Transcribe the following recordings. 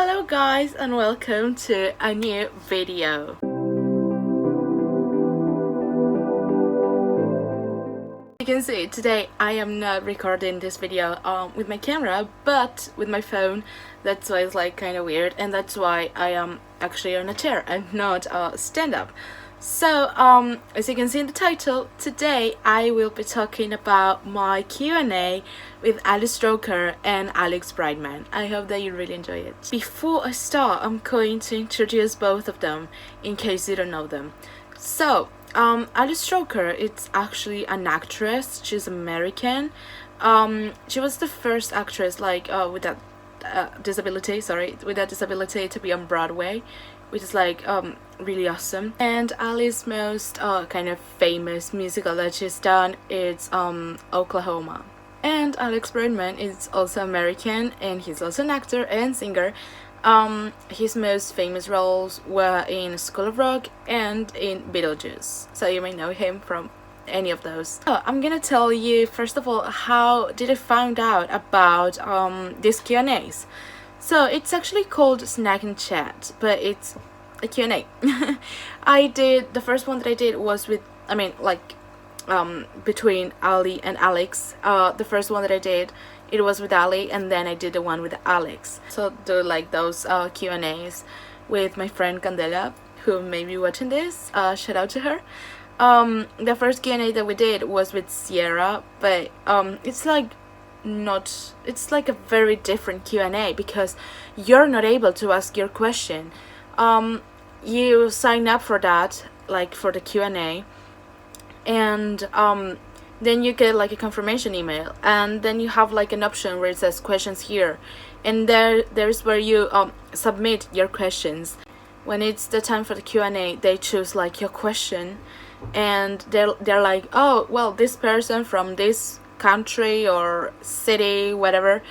Hello guys, and welcome to a new video. You can see today I am not recording this video with my camera but with my phone. That's why it's like kind of weird, and that's why I am actually on a chair and not stand up. So as you can see in the title, today I will be talking about my Q&A with 𝗂𝐷𝐷𝐺𝐵 and Alex Brightman. I hope that you really enjoy it. Before I start, I'm going to introduce both of them in case you don't know them. So 𝗂𝐷𝐷𝐺𝐵, it's actually an actress. She's American. She was the first actress with that disability to be on Broadway, which is like really awesome. And Ali's most kind of famous musical that she's done is Oklahoma. And Alex Brightman is also American, and he's also an actor and singer. His most famous roles were in School of Rock and in Beetlejuice, so you may know him from any of those. So I'm gonna tell you first of all how did I find out about these Q&As. So it's actually called Snack and Chat, but it's a Q&A. The first one that I did was with, between Ali and Alex. The first one that I did, it was with Ali, and then I did the one with Alex. So do like those Q&As with my friend Candela, who may be watching this. Shout out to her. The first Q&A that we did was with Sierra, but it's like a very different Q&A because you're not able to ask your question. You sign up for that, like for the Q&A, and then you get like a confirmation email, and then you have like an option where it says questions here, and there's where you submit your questions. When it's the time for the Q&A, they choose like your question, and they're like, oh well, this person from this country or city, whatever,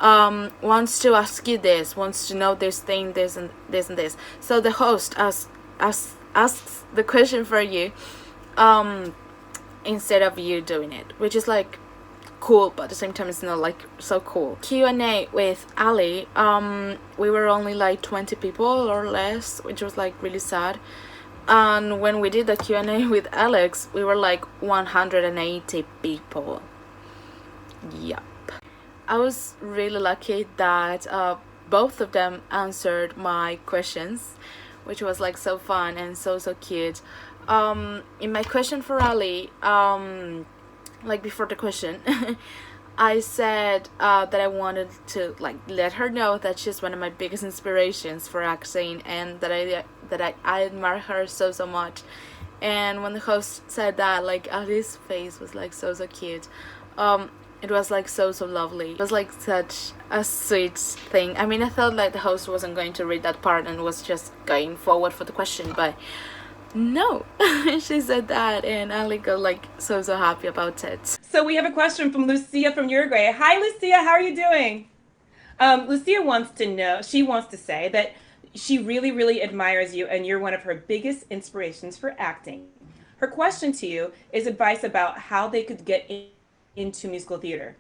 wants to ask you this, wants to know this thing, this and this and this. So the host asks the question for you instead of you doing it, which is like cool, but at the same time it's not like so cool. Q&A with Ali, we were only like 20 people or less, which was like really sad. And when we did the Q&A with Alex, we were like 180 people. Yep. I was really lucky that both of them answered my questions, which was like so fun and so cute. In my question for Ali, like before the question, I said that I wanted to like let her know that she's one of my biggest inspirations for acting, and that I admire her so much. And when the host said that, like Ali's face was like so cute. It was like so lovely. It was like such a sweet thing. I mean, I thought like the host wasn't going to read that part and was just going forward for the question, but no, she said that, and Ali got like so happy about it. So we have a question from Lucia from Uruguay. Hi Lucia, how are you doing? Lucia wants to know, she wants to say that she really admires you, and you're one of her biggest inspirations for acting. Her question to you is advice about how they could get into musical theater,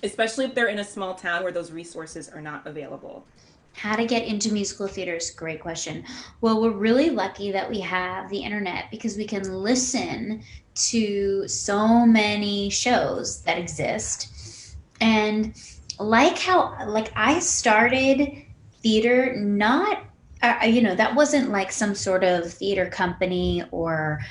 especially if they're in a small town where those resources are not available. How to get into musical theater is a great question. Well, we're really lucky that we have the internet, because we can listen to so many shows that exist. And like I started theater, not that wasn't like some sort of theater company or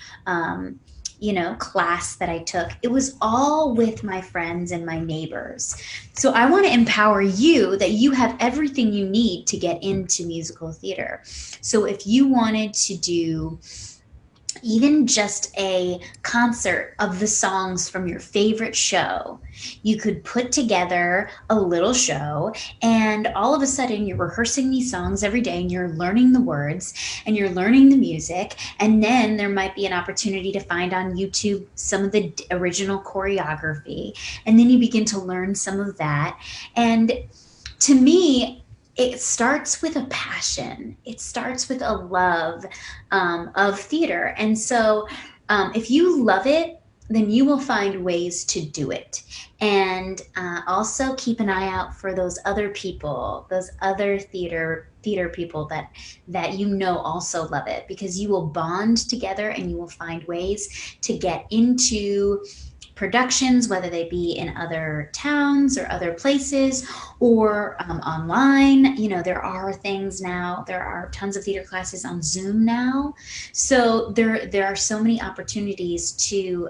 class that I took. It was all with my friends and my neighbors. So I want to empower you that you have everything you need to get into musical theater. So if you wanted to do even just a concert of the songs from your favorite show, you could put together a little show, and all of a sudden you're rehearsing these songs every day, and you're learning the words and you're learning the music. And then there might be an opportunity to find on YouTube some of the original choreography, and then you begin to learn some of that. And to me, it starts with a passion. It starts with a love of theater. And so if you love it, then you will find ways to do it. And also keep an eye out for those other people, those other theater people that you know also love it, because you will bond together and you will find ways to get into productions, whether they be in other towns or other places or online. You know, there are things now, there are tons of theater classes on Zoom now. So there are so many opportunities to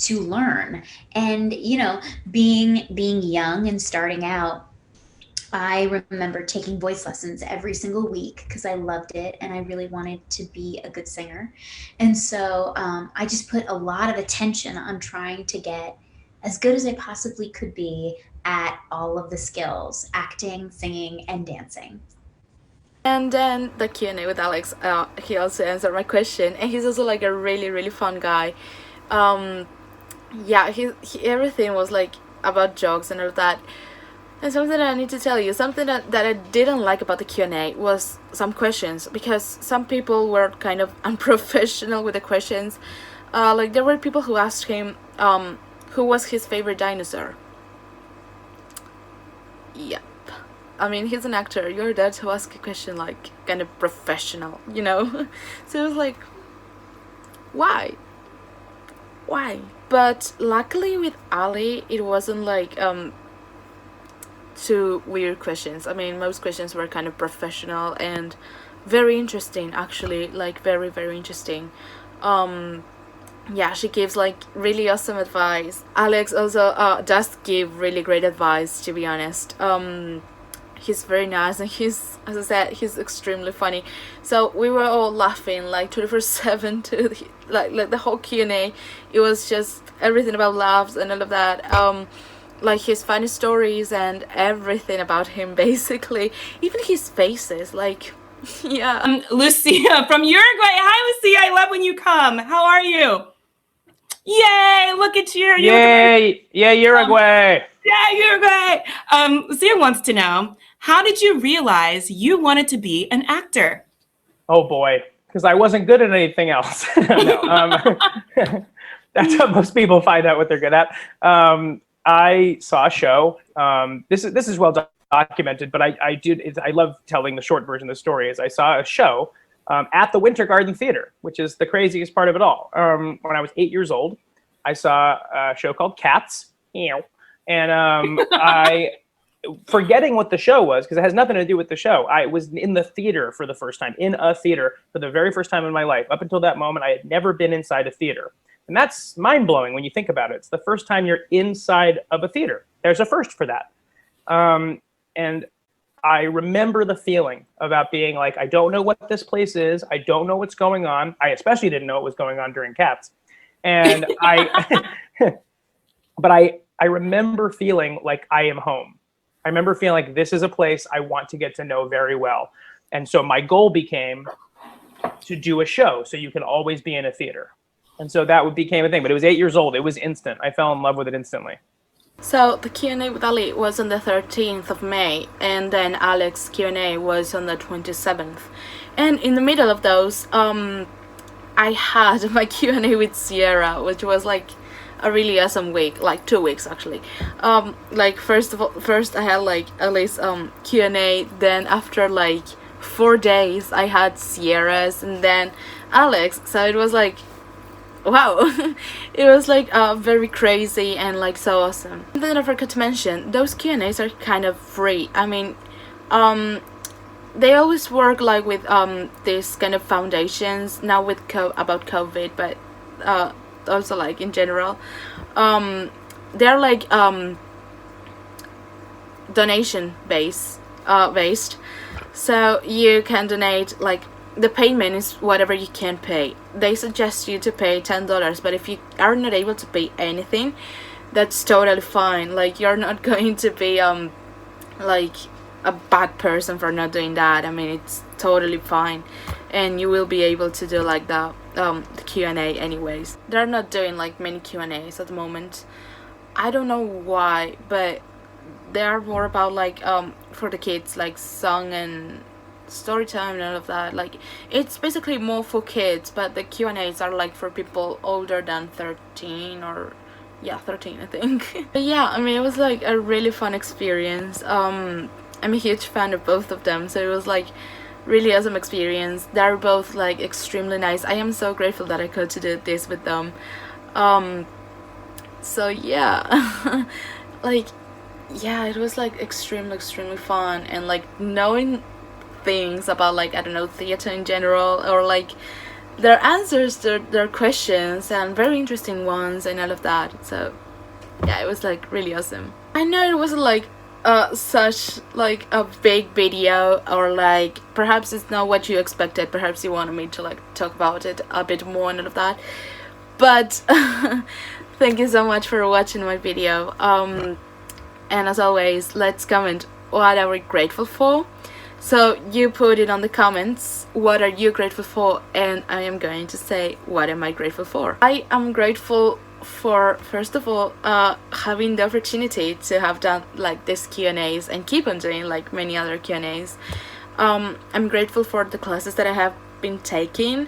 learn. And, you know, being young and starting out, I remember taking voice lessons every single week because I loved it and I really wanted to be a good singer. And so I just put a lot of attention on trying to get as good as I possibly could be at all of the skills: acting, singing, and dancing. And then the Q&A with Alex, he also answered my question, and he's also like a really, really fun guy. Yeah, he everything was like about jokes and all that. And something that I need to tell you, something that I didn't like about the Q&A was some questions, because some people were kind of unprofessional with the questions. Like there were people who asked him who was his favorite dinosaur. Yep. I mean, he's an actor. You're there to ask a question like kind of professional, you know? So it was like, why? Why? But luckily with Ali, it wasn't like two weird questions. I mean, most questions were kind of professional and very interesting, actually, like very, very interesting. Yeah, she gives like really awesome advice. Alex also does give really great advice, to be honest. He's very nice, and he's, as I said, he's extremely funny. So we were all laughing like 24/7 to like the whole Q&A. It was just everything about laughs and all of that. Like his funny stories and everything about him, basically. Even his faces, like, yeah. Lucia from Uruguay. Hi, Lucia. I love when you come. How are you? Yay! Look at you. Yay! Yay, Uruguay! Yeah, Uruguay. Lucia wants to know, how did you realize you wanted to be an actor? Oh boy, because I wasn't good at anything else. No, that's how most people find out what they're good at. I saw a show. This is well documented, but I love telling the short version of the story. Is I saw a show at the Winter Garden Theater, which is the craziest part of it all. When I was 8 years old, I saw a show called Cats, and I, forgetting what the show was, because it has nothing to do with the show, I was in the theater for the first time, in a theater for the very first time in my life. Up until that moment, I had never been inside a theater. And that's mind-blowing when you think about it. It's the first time you're inside of a theater. There's a first for that. And I remember the feeling about being like, I don't know what this place is. I don't know what's going on. I especially didn't know what was going on during Cats. And but I remember feeling like I am home. I remember feeling like this is a place I want to get to know very well. And so my goal became to do a show so you can always be in a theater. And so that became a thing. But it was 8 years old. It was instant. I fell in love with it instantly. So the Q&A with Ali was on the 13th of May, and then Alex's Q&A was on the 27th. And in the middle of those, I had my Q&A with Sierra, which was like a really awesome week, like 2 weeks actually. Like first I had like Ali's Q&A, then after like 4 days I had Sierra's, and then Alex. So it was like, wow. It was like very crazy and like so awesome. And then I forgot to mention, those Q&As are kind of free. I mean, they always work like with this kind of foundations, now with about COVID, but also like in general. They're like donation based, so you can donate, like the payment is whatever you can pay. They suggest you to pay $10, but if you are not able to pay anything, that's totally fine. Like, you're not going to be like a bad person for not doing that. I mean, it's totally fine, and you will be able to do like the Q&A anyways. They're not doing like many Q&As at the moment. I don't know why, but they are more about like for the kids, like song and story time and all of that. Like, it's basically more for kids, but the Q&As are like for people older than 13 or yeah, 13 I think. But yeah, I mean, it was like a really fun experience. I'm a huge fan of both of them, so it was like really awesome experience. They're both like extremely nice. I am so grateful that I could do this with them. So yeah, like, yeah, it was like extremely fun, and like knowing things about, like, I don't know, theater in general, or like their answers to their questions, and very interesting ones and all of that. So yeah, it was like really awesome. I know it wasn't like such like a big video, or like perhaps it's not what you expected, perhaps you wanted me to like talk about it a bit more and all of that, but thank you so much for watching my video. And as always, let's comment what are we grateful for. So you put it on the comments, what are you grateful for, and I am going to say what am I grateful for. I am grateful for, first of all, having the opportunity to have done like this Q&As and keep on doing like many other Q&As. I'm grateful for the classes that I have been taking,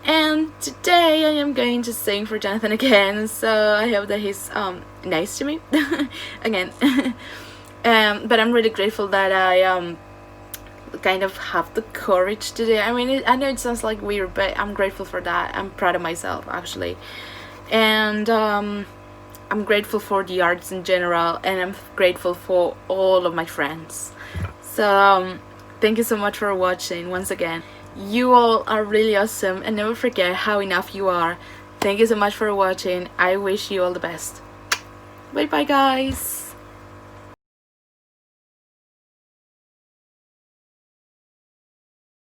and today I am going to sing for Jonathan again, so I hope that he's nice to me again. But I'm really grateful that I kind of have the courage to do it. I mean, I know it sounds like weird, but I'm grateful for that. I'm proud of myself actually. And I'm grateful for the arts in general, and I'm grateful for all of my friends. So thank you so much for watching once again. You all are really awesome, and never forget how enough you are. Thank you so much for watching. I wish you all the best. Bye bye guys.